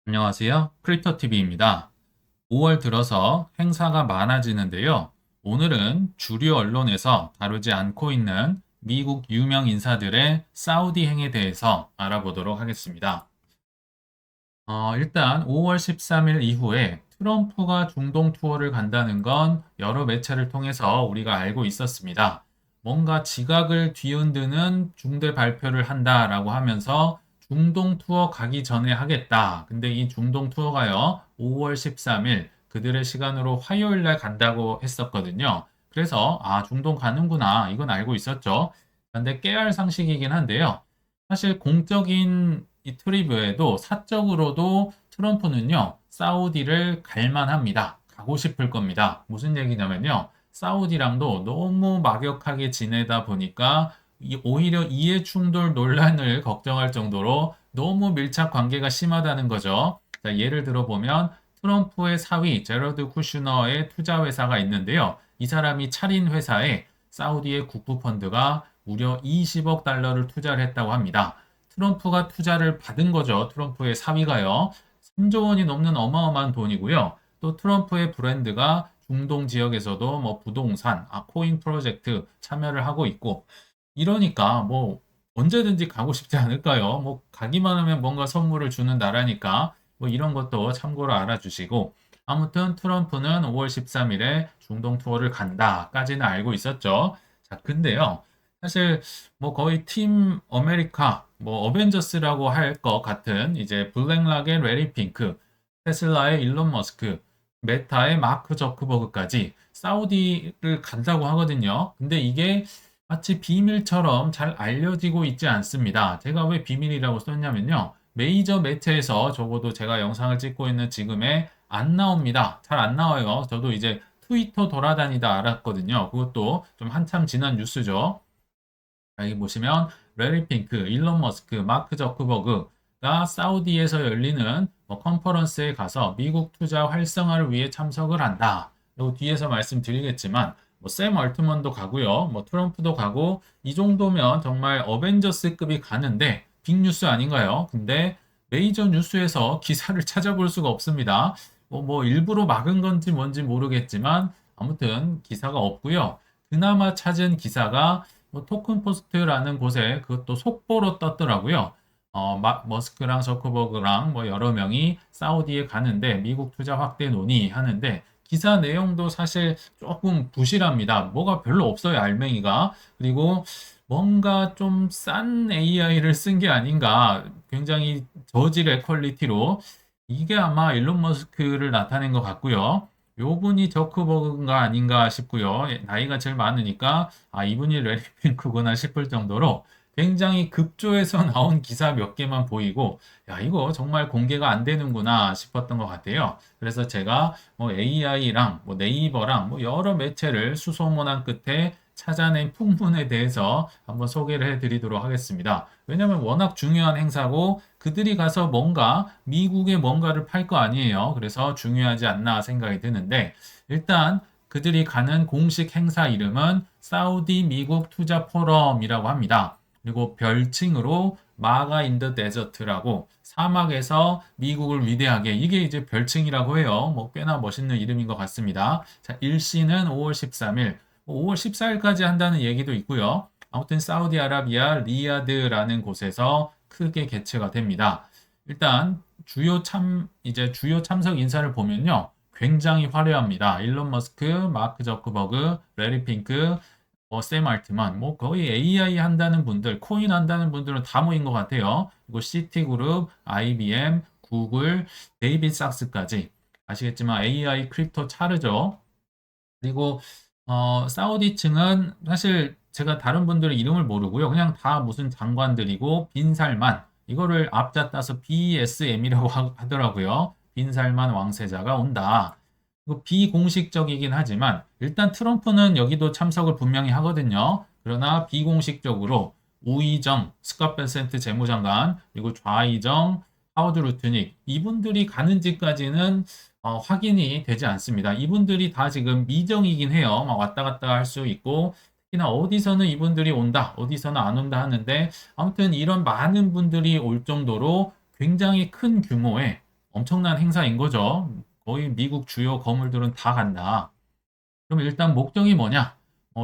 안녕하세요. 크립토TV입니다. 5월 들어서 행사가 많아지는데요. 오늘은 주류 언론에서 다루지 않고 있는 미국 유명 인사들의 사우디 행에 대해서 알아보도록 하겠습니다. 일단 5월 13일 이후에 트럼프가 중동 투어를 간다는 건 여러 매체를 통해서 우리가 알고 있었습니다. 뭔가 지각을 뒤흔드는 중대 발표를 한다라고 하면서 중동 투어 가기 전에 하겠다. 근데 이 중동 투어가요, 5월 13일 그들의 시간으로 화요일 날 간다고 했었거든요. 그래서 중동 가는구나. 이건 알고 있었죠. 근데 깨알 상식이긴 한데요. 사실 공적인 이 트립 외에도 사적으로도 트럼프는요, 사우디를 갈 만합니다. 가고 싶을 겁니다. 무슨 얘기냐면요, 사우디랑도 너무 막역하게 지내다 보니까 오히려 이해 충돌 논란을 걱정할 정도로 너무 밀착 관계가 심하다는 거죠. 자, 예를 들어보면 트럼프의 사위 제러드 쿠슈너의 투자 회사가 있는데요. 이 사람이 차린 회사에 사우디의 국부 펀드가 무려 20억 달러를 투자를 했다고 합니다. 트럼프가 투자를 받은 거죠. 트럼프의 사위가요. 3조 원이 넘는 어마어마한 돈이고요. 또 트럼프의 브랜드가 중동 지역에서도 뭐 부동산, 코인 프로젝트 참여를 하고 있고 이러니까 뭐 언제든지 가고 싶지 않을까요? 뭐 가기만 하면 뭔가 선물을 주는 나라니까 뭐 이런 것도 참고로 알아주시고 아무튼 트럼프는 5월 13일에 중동 투어를 간다까지는 알고 있었죠. 자, 근데요. 사실 뭐 거의 팀 아메리카 뭐 어벤져스라고 할 것 같은 이제 블랙락의 레리 핑크, 테슬라의 일론 머스크, 메타의 마크 저크버그까지 사우디를 간다고 하거든요. 근데 이게 마치 비밀처럼 잘 알려지고 있지 않습니다. 제가 왜 비밀이라고 썼냐면요. 메이저 매체에서 적어도 제가 영상을 찍고 있는 지금에 안 나옵니다. 잘 안 나와요. 저도 이제 트위터 돌아다니다 알았거든요. 그것도 좀 한참 지난 뉴스죠. 여기 보시면 레리 핑크, 일론 머스크, 마크 저크버그가 사우디에서 열리는 뭐 컨퍼런스에 가서 미국 투자 활성화를 위해 참석을 한다. 그리고 뒤에서 말씀드리겠지만 뭐샘 얼트먼도 가고요. 뭐 트럼프도 가고 이 정도면 정말 어벤져스급이 가는데 빅뉴스 아닌가요? 근데 메이저 뉴스에서 기사를 찾아볼 수가 없습니다. 뭐 일부러 막은 건지 뭔지 모르겠지만 아무튼 기사가 없고요. 그나마 찾은 기사가 뭐 토큰 포스트라는 곳에 그것도 속보로 떴더라고요. 머스크랑 저커버그랑 뭐 여러 명이 사우디에 가는데 미국 투자 확대 논의하는데 기사 내용도 사실 조금 부실합니다. 뭐가 별로 없어요, 알맹이가. 그리고 뭔가 좀 싼 AI를 쓴 게 아닌가. 굉장히 저질의 퀄리티로. 이게 아마 일론 머스크를 나타낸 것 같고요. 요분이 저크버그인가 아닌가 싶고요. 나이가 제일 많으니까 이분이 레리 핑크구나 싶을 정도로 굉장히 급조해서 나온 기사 몇 개만 보이고 야 이거 정말 공개가 안 되는구나 싶었던 것 같아요. 그래서 제가 뭐 AI랑 뭐 네이버랑 뭐 여러 매체를 수소문한 끝에 찾아낸 풍문에 대해서 한번 소개를 해드리도록 하겠습니다. 왜냐하면 워낙 중요한 행사고 그들이 가서 뭔가 미국에 뭔가를 팔 거 아니에요. 그래서 중요하지 않나 생각이 드는데 일단 그들이 가는 공식 행사 이름은 사우디 미국 투자 포럼이라고 합니다. 그리고 별칭으로 마가 인더 데저트라고 사막에서 미국을 위대하게 이게 이제 별칭이라고 해요. 뭐 꽤나 멋있는 이름인 것 같습니다. 자, 일시는 5월 13일, 5월 14일까지 한다는 얘기도 있고요. 아무튼 사우디아라비아 리야드라는 곳에서 크게 개최가 됩니다. 일단 이제 주요 참석 인사를 보면요. 굉장히 화려합니다. 일론 머스크, 마크 저크버그, 레리 핑크, 샘 알트만, 뭐 거의 AI 한다는 분들, 코인 한다는 분들은 다 모인 것 같아요. 그리고 시티그룹, IBM, 구글, 데이빗 sak스까지 아시겠지만 AI 크립토 차르죠. 그리고 사우디 층은 사실 제가 다른 분들의 이름을 모르고요. 그냥 다 무슨 장관들이고 빈살만 이거를 앞자 따서 BSM이라고 하더라고요. 빈살만 왕세자가 온다. 이거 비공식적이긴 하지만 일단 트럼프는 여기도 참석을 분명히 하거든요. 그러나 비공식적으로 우이정 스캇 벤센트 재무장관 그리고 좌이정 하워드 루트닉 이분들이 가는지까지는 확인이 되지 않습니다. 이분들이 다 지금 미정이긴 해요. 막 왔다 갔다 할 수 있고 특히나 어디서는 이분들이 온다, 어디서는 안 온다 하는데 아무튼 이런 많은 분들이 올 정도로 굉장히 큰 규모의 엄청난 행사인 거죠. 거의 미국 주요 거물들은 다 간다. 그럼 일단 목적이 뭐냐?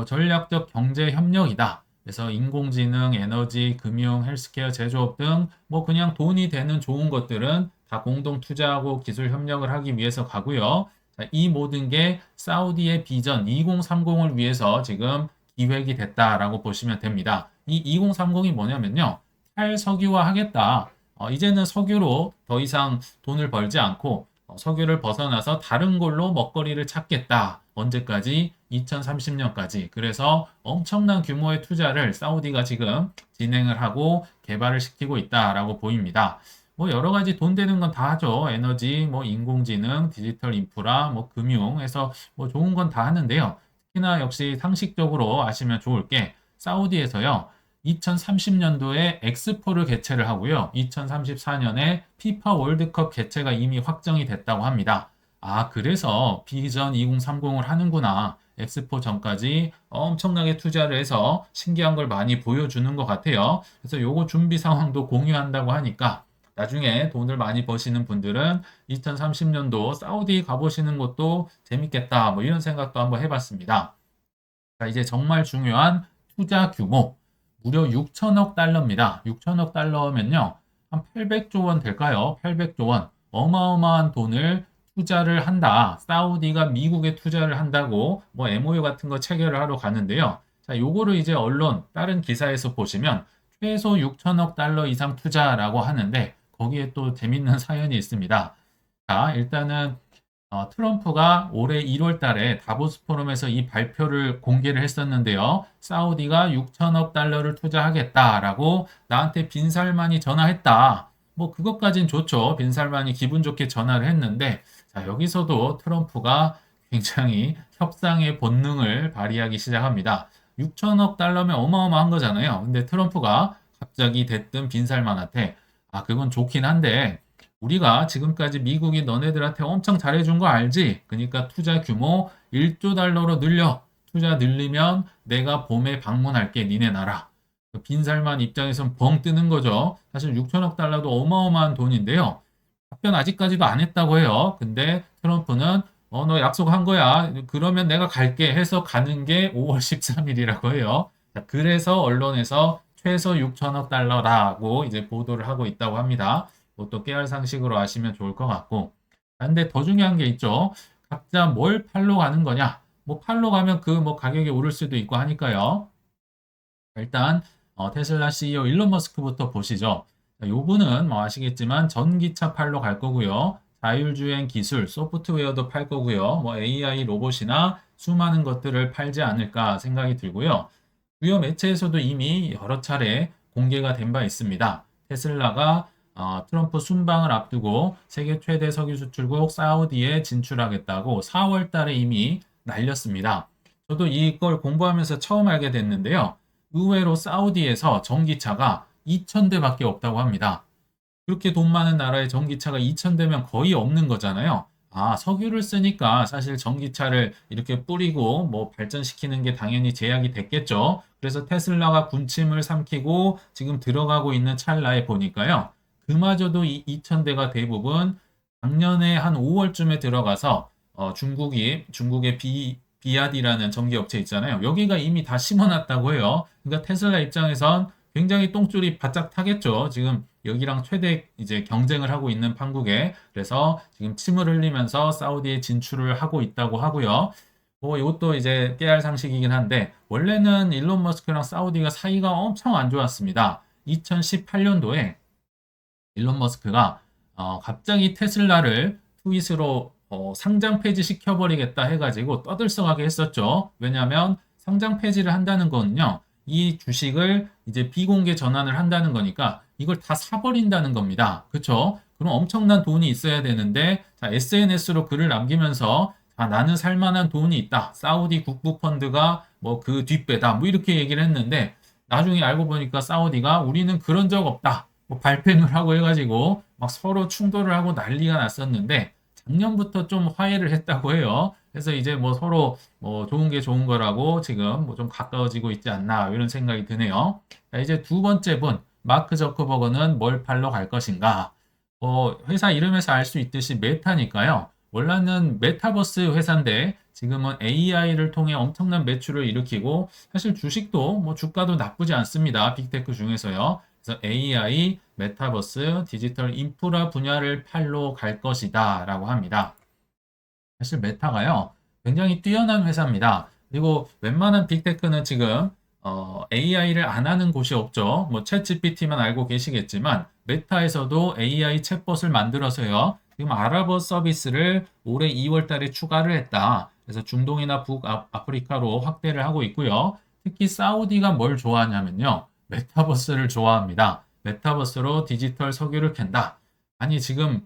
전략적 경제 협력이다. 그래서 인공지능, 에너지, 금융, 헬스케어, 제조업 등 뭐 그냥 돈이 되는 좋은 것들은 다 공동 투자하고 기술 협력을 하기 위해서 가고요. 자, 이 모든 게 사우디의 비전 2030을 위해서 지금 기획이 됐다라고 보시면 됩니다. 이 2030이 뭐냐면요. 탈석유화 하겠다. 이제는 석유로 더 이상 돈을 벌지 않고 석유를 벗어나서 다른 걸로 먹거리를 찾겠다. 언제까지? 2030년까지. 그래서 엄청난 규모의 투자를 사우디가 지금 진행을 하고 개발을 시키고 있다라고 보입니다. 뭐 여러 가지 돈 되는 건 다 하죠. 에너지, 뭐 인공지능, 디지털 인프라, 뭐 금융 해서 뭐 좋은 건 다 하는데요. 특히나 역시 상식적으로 아시면 좋을 게 사우디에서요. 2030년도에 엑스포를 개최를 하고요. 2034년에 피파 월드컵 개최가 이미 확정이 됐다고 합니다. 아, 그래서 비전 2030을 하는구나. 엑스포 전까지 엄청나게 투자를 해서 신기한 걸 많이 보여주는 것 같아요. 그래서 요거 준비 상황도 공유한다고 하니까 나중에 돈을 많이 버시는 분들은 2030년도 사우디 가보시는 것도 재밌겠다. 뭐 이런 생각도 한번 해봤습니다. 자, 이제 정말 중요한 투자 규모. 무려 6천억 달러입니다. 6천억 달러면요. 한 800조 원 될까요? 800조 원. 어마어마한 돈을 투자를 한다. 사우디가 미국에 투자를 한다고 뭐 MOU 같은 거 체결을 하러 가는데요. 자, 요거를 이제 언론 다른 기사에서 보시면 최소 6천억 달러 이상 투자라고 하는데 거기에 또 재밌는 사연이 있습니다. 자, 일단은 트럼프가 올해 1월 달에 다보스 포럼에서 이 발표를 공개를 했었는데요. 사우디가 6천억 달러를 투자하겠다라고 나한테 빈살만이 전화했다. 뭐 그것까진 좋죠. 빈살만이 기분 좋게 전화를 했는데 자, 여기서도 트럼프가 굉장히 협상의 본능을 발휘하기 시작합니다. 6천억 달러면 어마어마한 거잖아요. 근데 트럼프가 갑자기 대뜸 빈살만한테 그건 좋긴 한데 우리가 지금까지 미국이 너네들한테 엄청 잘해준 거 알지? 그러니까 투자 규모 1조 달러로 늘려. 투자 늘리면 내가 봄에 방문할게, 니네 나라. 빈살만 입장에선 뻥 뜨는 거죠. 사실 6천억 달러도 어마어마한 돈인데요. 답변 아직까지도 안 했다고 해요. 근데 트럼프는 너 약속한 거야. 그러면 내가 갈게 해서 가는 게 5월 13일이라고 해요. 자, 그래서 언론에서 최소 6천억 달러라고 이제 보도를 하고 있다고 합니다. 그것도 깨알 상식으로 아시면 좋을 것 같고. 근데 더 중요한 게 있죠. 각자 뭘 팔러 가는 거냐? 뭐 팔러 가면 그 뭐 가격이 오를 수도 있고 하니까요. 일단 테슬라 CEO 일론 머스크부터 보시죠. 자, 요 분은 뭐 아시겠지만 전기차 팔러 갈 거고요. 자율주행 기술, 소프트웨어도 팔 거고요. 뭐 AI 로봇이나 수많은 것들을 팔지 않을까 생각이 들고요. 주요 매체에서도 이미 여러 차례 공개가 된 바 있습니다. 테슬라가 트럼프 순방을 앞두고 세계 최대 석유 수출국 사우디에 진출하겠다고 4월 달에 이미 날렸습니다. 저도 이걸 공부하면서 처음 알게 됐는데요. 의외로 사우디에서 전기차가 2,000대밖에 없다고 합니다. 그렇게 돈 많은 나라에 전기차가 2,000대면 거의 없는 거잖아요. 석유를 쓰니까 사실 전기차를 이렇게 뿌리고 뭐 발전시키는 게 당연히 제약이 됐겠죠. 그래서 테슬라가 군침을 삼키고 지금 들어가고 있는 찰나에 보니까요. 그마저도 이 2,000대가 대부분 작년에 한 5월쯤에 들어가서 중국의 비아디라는 전기업체 있잖아요. 여기가 이미 다 심어놨다고 해요. 그러니까 테슬라 입장에선 굉장히 똥줄이 바짝 타겠죠. 지금 여기랑 최대 이제 경쟁을 하고 있는 판국에. 그래서 지금 침을 흘리면서 사우디에 진출을 하고 있다고 하고요. 이것도 이제 깨알 상식이긴 한데 원래는 일론 머스크랑 사우디가 사이가 엄청 안 좋았습니다. 2018년도에 일론 머스크가 갑자기 테슬라를 트윗으로 상장 폐지 시켜버리겠다 해가지고 떠들썩하게 했었죠. 왜냐하면 상장 폐지를 한다는 거는요. 이 주식을 이제 비공개 전환을 한다는 거니까 이걸 다 사버린다는 겁니다. 그렇죠? 그럼 엄청난 돈이 있어야 되는데 자, SNS로 글을 남기면서 나는 살만한 돈이 있다. 사우디 국부 펀드가 뭐 그 뒷배다. 뭐 이렇게 얘기를 했는데 나중에 알고 보니까 사우디가 우리는 그런 적 없다. 뭐 발뺌을 하고 해가지고 막 서로 충돌을 하고 난리가 났었는데 작년부터 좀 화해를 했다고 해요. 그래서 이제 뭐 서로 뭐 좋은 게 좋은 거라고 지금 뭐 좀 가까워지고 있지 않나 이런 생각이 드네요. 자, 이제 두 번째 분 마크 저커버그는 뭘 팔러 갈 것인가? 회사 이름에서 알 수 있듯이 메타니까요. 원래는 메타버스 회사인데 지금은 AI를 통해 엄청난 매출을 일으키고 사실 주식도 뭐 주가도 나쁘지 않습니다. 빅테크 중에서요. 그래서 AI, 메타버스, 디지털 인프라 분야를 팔로 갈 것이다라고 합니다. 사실 메타가요, 굉장히 뛰어난 회사입니다. 그리고 웬만한 빅테크는 지금 AI를 안 하는 곳이 없죠. 뭐 챗GPT만 알고 계시겠지만 메타에서도 AI 챗봇을 만들어서요. 지금 아랍어 서비스를 올해 2월 달에 추가를 했다. 그래서 중동이나 북아프리카로 확대를 하고 있고요. 특히 사우디가 뭘 좋아하냐면요. 메타버스를 좋아합니다. 메타버스로 디지털 석유를 캔다. 아니 지금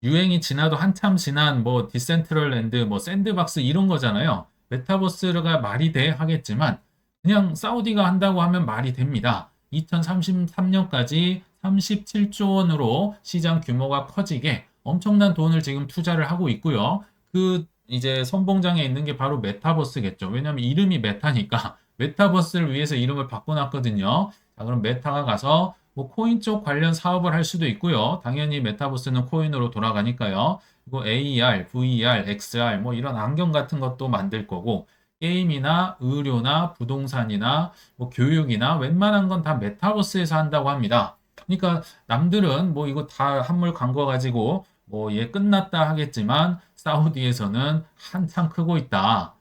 유행이 지나도 한참 지난 뭐 디센트럴랜드, 뭐 샌드박스 이런 거잖아요. 메타버스가 말이 돼 하겠지만 그냥 사우디가 한다고 하면 말이 됩니다. 2033년까지 37조 원으로 시장 규모가 커지게 엄청난 돈을 지금 투자를 하고 있고요. 그 이제 선봉장에 있는 게 바로 메타버스겠죠. 왜냐하면 이름이 메타니까 메타버스를 위해서 이름을 바꿔놨거든요. 자, 그럼 메타가 가서 뭐 코인 쪽 관련 사업을 할 수도 있고요. 당연히 메타버스는 코인으로 돌아가니까요. 그리고 AR, VR, XR 뭐 이런 안경 같은 것도 만들 거고 게임이나 의료나 부동산이나 뭐 교육이나 웬만한 건 다 메타버스에서 한다고 합니다. 그러니까 남들은 뭐 이거 다 한물 광고 가지고 뭐 얘 끝났다 하겠지만 사우디에서는 한참 크고 있다.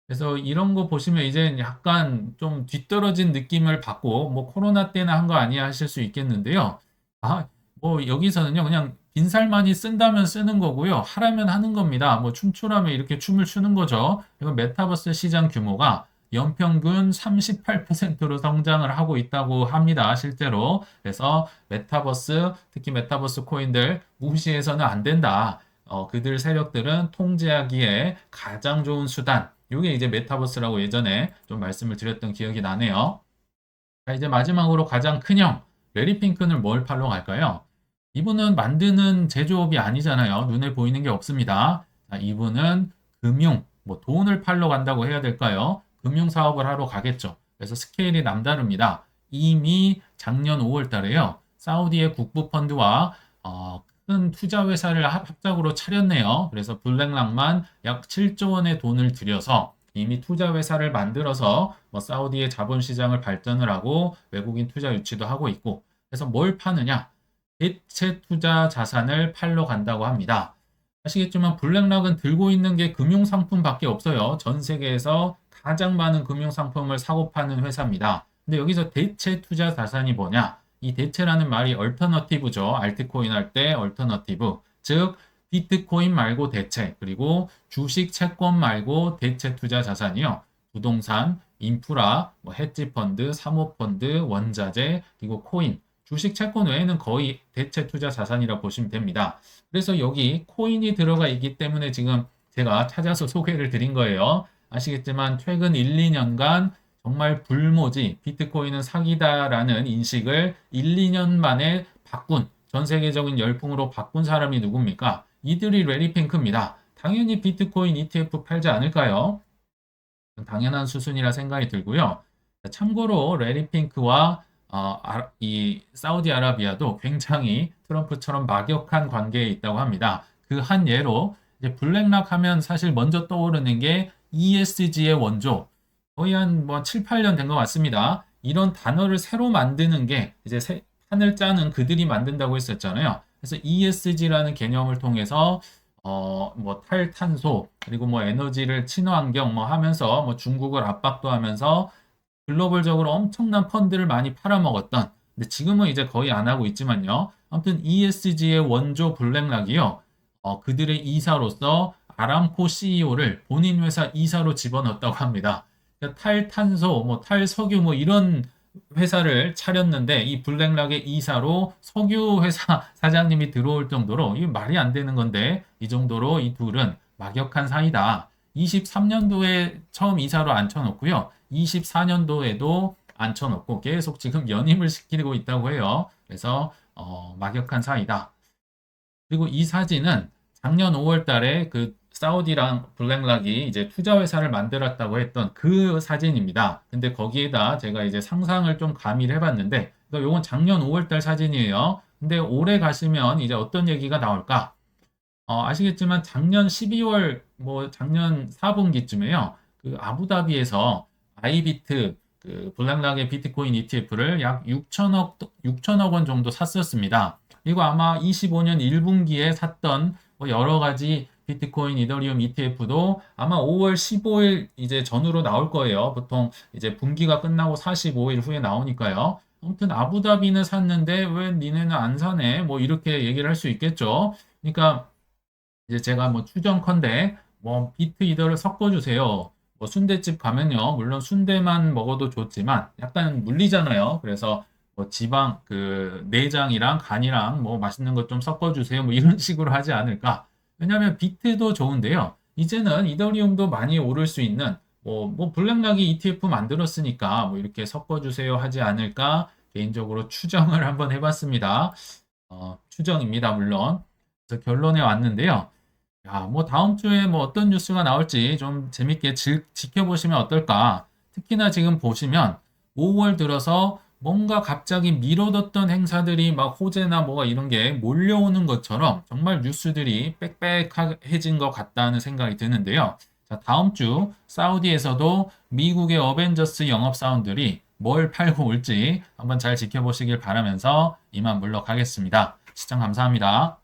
그래서 이런 거 보시면 이제 약간 좀 뒤떨어진 느낌을 받고 뭐 코로나 때나 한 거 아니야 하실 수 있겠는데요. 아, 뭐 여기서는요 그냥 빈살만이 쓴다면 쓰는 거고요. 하라면 하는 겁니다. 뭐 춤추라면 이렇게 춤을 추는 거죠. 그리고 메타버스 시장 규모가 연평균 38%로 성장을 하고 있다고 합니다. 실제로. 그래서 메타버스, 특히 메타버스 코인들 무시해서는 안 된다. 그들 세력들은 통제하기에 가장 좋은 수단. 이게 이제 메타버스라고 예전에 좀 말씀을 드렸던 기억이 나네요. 자, 이제 마지막으로 가장 큰 형, 레리 핑크는 뭘 팔러 갈까요? 이분은 만드는 제조업이 아니잖아요. 눈에 보이는 게 없습니다. 자, 이분은 금융, 뭐 돈을 팔러 간다고 해야 될까요? 금융 사업을 하러 가겠죠. 그래서 스케일이 남다릅니다. 이미 작년 5월 달에요. 사우디의 국부 펀드와 큰 투자 회사를 합작으로 차렸네요. 그래서 블랙락만 약 7조 원의 돈을 들여서 이미 투자 회사를 만들어서 뭐 사우디의 자본시장을 발전을 하고 외국인 투자 유치도 하고 있고 그래서 뭘 파느냐? 대체 투자 자산을 팔러 간다고 합니다. 아시겠지만 블랙락은 들고 있는 게 금융상품밖에 없어요. 전 세계에서 가장 많은 금융상품을 사고 파는 회사입니다. 근데 여기서 대체 투자 자산이 뭐냐? 이 대체라는 말이 얼터너티브죠. 알트코인 할 때 얼터너티브. 즉 비트코인 말고 대체, 그리고 주식 채권 말고 대체 투자 자산이요. 부동산, 인프라, 뭐 헤지펀드, 사모펀드, 원자재, 그리고 코인. 주식 채권 외에는 거의 대체 투자 자산이라고 보시면 됩니다. 그래서 여기 코인이 들어가 있기 때문에 지금 제가 찾아서 소개를 드린 거예요. 아시겠지만 최근 1, 2년간 정말 불모지 비트코인은 사기다라는 인식을 1, 2년 만에 바꾼 전 세계적인 열풍으로 바꾼 사람이 누굽니까? 이들이 레리핑크입니다. 당연히 비트코인 ETF 팔지 않을까요? 당연한 수순이라 생각이 들고요. 참고로 레리핑크와 이 사우디아라비아도 굉장히 트럼프처럼 막역한 관계에 있다고 합니다. 그 한 예로 이제 블랙락 하면 사실 먼저 떠오르는 게 ESG의 원조. 거의 한 뭐 7, 8년 된 것 같습니다. 이런 단어를 새로 만드는 게 이제 판을 짜는 그들이 만든다고 했었잖아요. 그래서 ESG라는 개념을 통해서 뭐 탈탄소 그리고 뭐 에너지를 친환경 뭐 하면서 뭐 중국을 압박도 하면서 글로벌적으로 엄청난 펀드를 많이 팔아먹었던 근데 지금은 이제 거의 안 하고 있지만요. 아무튼 ESG의 원조 블랙락이요. 그들의 이사로서 아람코 CEO를 본인 회사 이사로 집어넣었다고 합니다. 그러니까 탈탄소, 뭐 탈석유 뭐 이런 회사를 차렸는데 이 블랙락의 이사로 석유 회사 사장님이 들어올 정도로 이게 말이 안 되는 건데 이 정도로 이 둘은 막역한 사이다. 23년도에 처음 이사로 앉혀놓고요. 24년도에도 앉혀놓고 계속 지금 연임을 시키고 있다고 해요. 그래서 막역한 사이다. 그리고 이 사진은 작년 5월 달에 그 사우디랑 블랙락이 이제 투자 회사를 만들었다고 했던 그 사진입니다. 근데 거기에다 제가 이제 상상을 좀 가미를 해봤는데, 그러니까 요건 작년 5월 달 사진이에요. 근데 올해 가시면 이제 어떤 얘기가 나올까? 아시겠지만 작년 12월 뭐 작년 4분기쯤에요. 그 아부다비에서 아이비트 그 블랙락의 비트코인 ETF를 약 6천억 원 정도 샀었습니다. 이거 아마 25년 1분기에 샀던 뭐 여러 가지 비트코인 이더리움 ETF도 아마 5월 15일 이제 전후로 나올 거예요. 보통 이제 분기가 끝나고 45일 후에 나오니까요. 아무튼 아부다비는 샀는데 왜 니네는 안 사네? 뭐 이렇게 얘기를 할 수 있겠죠. 그러니까 이제 제가 뭐 추정컨대 뭐 비트 이더를 섞어주세요. 뭐 순댓집 가면요. 물론 순대만 먹어도 좋지만 약간 물리잖아요. 그래서 뭐 지방 그 내장이랑 간이랑 뭐 맛있는 것 좀 섞어주세요. 뭐 이런 식으로 하지 않을까. 왜냐하면 비트도 좋은데요. 이제는 이더리움도 많이 오를 수 있는 뭐 블랙락이 ETF 만들었으니까 뭐 이렇게 섞어주세요 하지 않을까 개인적으로 추정을 한번 해봤습니다. 추정입니다, 물론. 그래서 결론에 왔는데요. 야, 뭐 다음 주에 뭐 어떤 뉴스가 나올지 좀 재밌게 지켜보시면 어떨까? 특히나 지금 보시면 5월 들어서 뭔가 갑자기 미뤄뒀던 행사들이 막 호재나 뭐가 이런 게 몰려오는 것처럼 정말 뉴스들이 빽빽해진 것 같다는 생각이 드는데요. 자, 다음 주 사우디에서도 미국의 어벤져스 영업사원들이 뭘 팔고 올지 한번 잘 지켜보시길 바라면서 이만 물러가겠습니다. 시청 감사합니다.